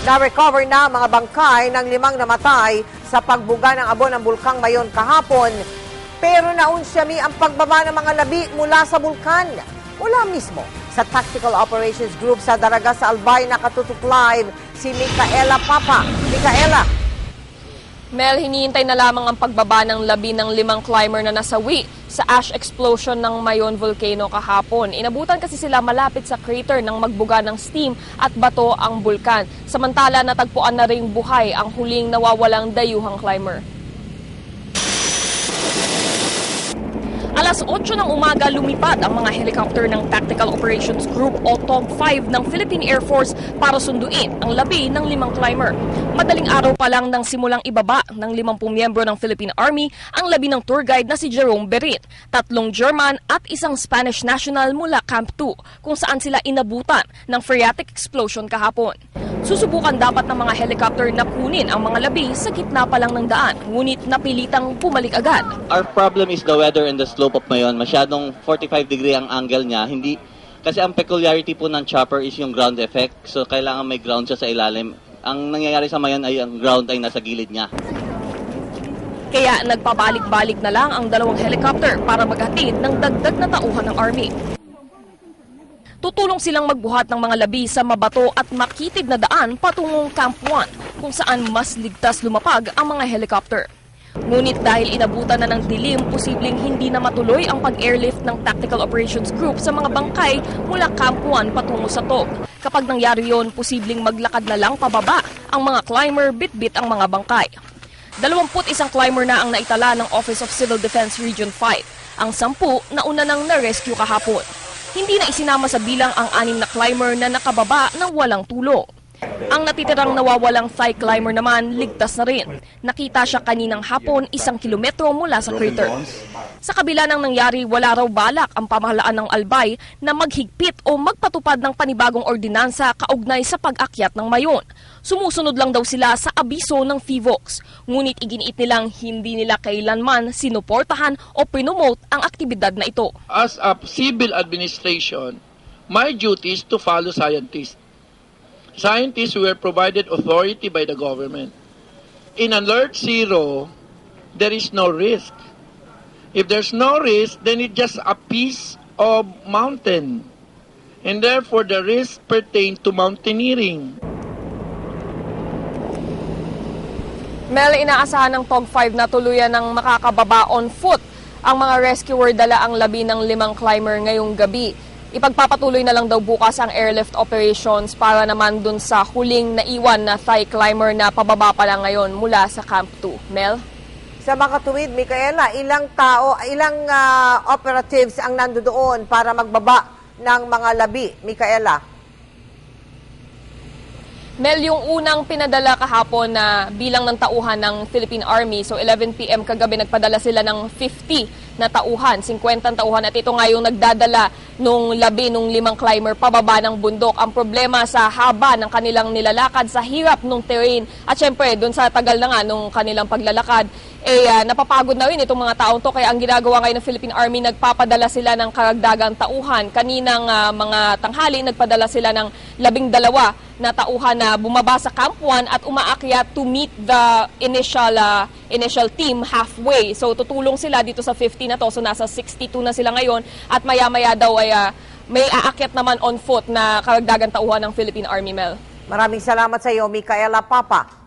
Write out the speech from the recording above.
Na-recover na mga bangkay ng 5 namatay sa pagbuga ng abo ng Bulkang Mayon kahapon. Pero naunsyami ang pagbaba ng mga labi mula sa bulkan. Mula mismo sa Tactical Operations Group sa Daraga sa Albay, nakatutok live si Micaela Papa. Micaela. Mel, hinihintay na lamang ang pagbaba ng labi ng 5 climber na nasawi sa ash explosion ng Mayon Volcano kahapon. Inabutan kasi sila malapit sa crater ng magbuga ng steam at bato ang bulkan. Samantala, natagpuan na ring buhay ang huling nawawalang dayuhang climber. Alas 8 ng umaga, lumipad ang mga helicopter ng Tactical Operations Group o TOG-5 ng Philippine Air Force para sunduin ang labi ng 5 climber. Madaling araw pa lang nang simulang ibaba ng 50 miyembro ng Philippine Army ang labi ng tour guide na si Jerome Berit, 3 German at 1 Spanish national mula Camp 2 kung saan sila inabutan ng phreatic explosion kahapon. Susubukan dapat ng mga helicopter na kunin ang mga labi sa gitna pa lang ng daan, ngunit napilitang bumalik agad. Our problem is the weather and the slope of Mayon. Masyadong 45 degree ang angle niya. Hindi, kasi ang peculiarity po ng chopper is yung ground effect. So kailangan may ground siya sa ilalim. Ang nangyayari sa Mayon ay ang ground ay nasa gilid niya. Kaya nagpabalik-balik na lang ang 2 helicopter para maghatid ng dagdag na tauhan ng Army. Tutulong silang magbuhat ng mga labi sa mabato at makitid na daan patungong Camp 1 kung saan mas ligtas lumapag ang mga helicopter. Ngunit dahil inabutan na ng dilim, posibleng hindi na matuloy ang pag-airlift ng Tactical Operations Group sa mga bangkay mula Camp 1 patungo sa TOG. Kapag nangyari yon, posibleng maglakad na lang pababa ang mga climber bit-bit ang mga bangkay. 21 climber na ang naitala ng Office of Civil Defense Region 5. Ang 10 nauna nang na-rescue kahapon. Hindi na isinama sa bilang ang 6 na climber na nakababa ng walang tulong. Ang natitirang nawawalang Thai climber naman ligtas na rin. Nakita siya kaninang hapon 1 kilometro mula sa crater. Sa kabila ng nangyari, wala raw balak ang pamahalaan ng Albay na maghigpit o magpatupad ng panibagong ordinansa kaugnay sa pag-akyat ng Mayon. Sumusunod lang daw sila sa abiso ng FIVOX. Ngunit iginiit nilang hindi nila kailanman sinuportahan o promote ang aktibidad na ito. As a civil administration, my duty is to follow scientists. Scientists were provided authority by the government. In Alert Zero, there is no risk. If there's no risk, then it's just a piece of mountain. And therefore, the risk pertain to mountaineering. Mel, inaasahan ng TOG-5 na tuluyan ng makakababa on foot ang mga rescuer dala ang labi ng 5 climber ngayong gabi. Ipagpapatuloy na lang daw bukas ang airlift operations para naman dun sa huling naiwan na Thai climber na pababa pa lang ngayon mula sa Camp 2. Mel? Sa makatuwid, Micaela, ilang operatives ang nandoon para magbaba ng mga labi, Micaela? Mel, yung unang pinadala kahapon na bilang ng tauhan ng Philippine Army, so 11 p.m. kagabi nagpadala sila ng 50 na tauhan, 50 tauhan, at ito nga yung nagdadala nung labi nung 5 climber pababa ng bundok. Ang problema sa haba ng kanilang nilalakad, sa hirap nung terrain, at syempre doon sa tagal na nga nung kanilang paglalakad, napapagod na rin itong mga taong to. Kaya ang ginagawa ngayon ng Philippine Army, nagpapadala sila ng karagdagang tauhan. Kaninang mga tanghali, nagpadala sila ng 12 na tauhan na bumaba sa Camp 1 at umaakyat to meet the initial team halfway. So tutulong sila dito sa 50 na to. So nasa 62 na sila ngayon at maya-maya daw ay may aakyat naman on foot na karagdagang tauhan ng Philippine Army, Mel. Maraming salamat sa iyo, Micaela Papa.